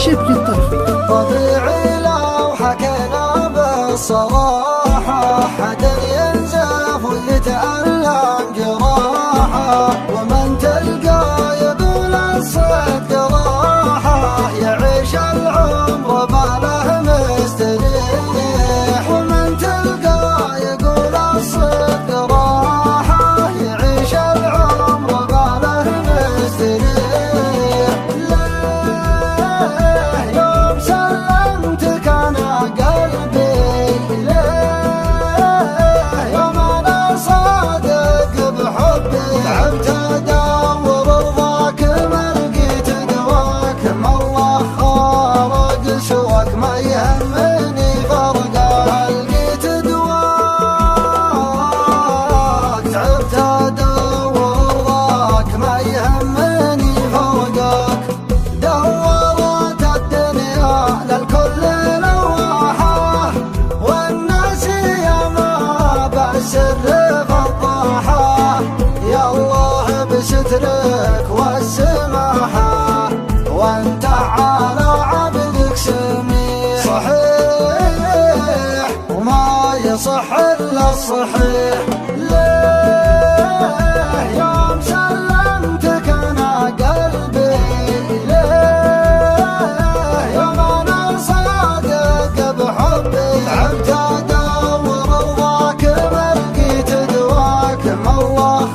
شبل الطرفي. طبيعي لو حكينا بالصراحة حدا ينزف ويتألم جراحة، ومن تلقى يقول الصدق راحة يعيش العمر باله مستريح، ومن تلقى يقول الصدق راحة يعيش العمر باله مستريح. بسترك والسماحة وانت على عبدك سميح، صحيح وما يصح الا الصحيح. ليه يوم سلمتك انا قلبي، ليه يوم انا صادق بحبي، تعبت ادور رضاك ما لقيت دواك، ما الله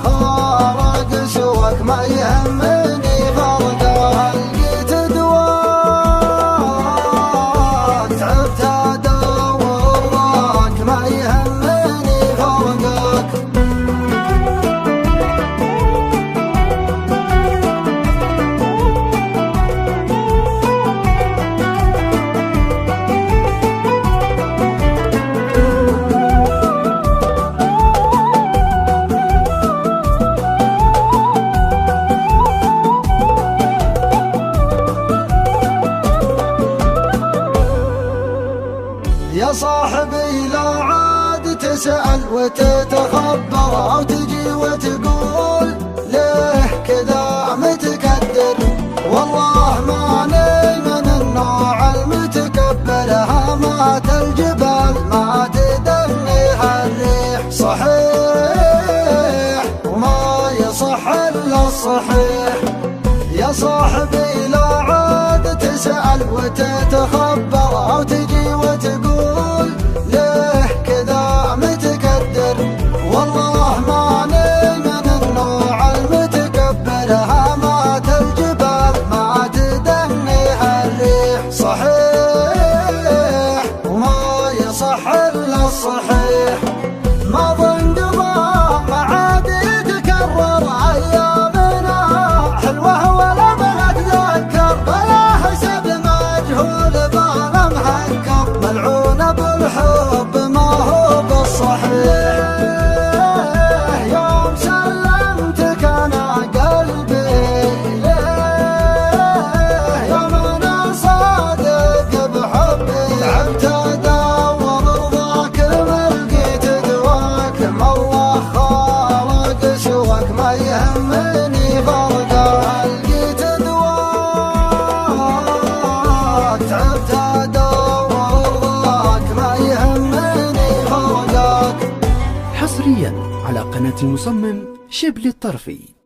ما يهمني فرقه لقيت دواك، تعبت ادور راك ما يهمني فرقك. يا صاحبي لا عاد تسأل وتتخبر أو تجي وتقول ليه كذا متكدر، والله ماني من النوع المتكبر، هامات الجبال ما تدنيها الريح، صحيح وما يصح إلا الصحيح. يا صاحبي لا عاد تسأل وتتخبر أو تجي وتقول ليه كذا متكدر، والله ماني من النوع المتكبر، هامات الجبال ما تدنيها الريح، صحيح وما يصح إلا الصحيح. ما ظن قضاء ما عاد يتكرر، أيامنا حلوة ولا بنتذكر، بلا حسب مجهول بالا محكر، ملعون بالحب ما هو بالصحيح. يوم سلمتك انا قلبي، ليه يوم انا صادق بحبي، تعبت ادور رضاك ما لقيت دواك، ما الله خالق سواك ما يهمني فرقه لقيت دواك، تعبت ادور رضاك ما يهمني فرقك. حصريا على قناة المصمم شبل الطرفي.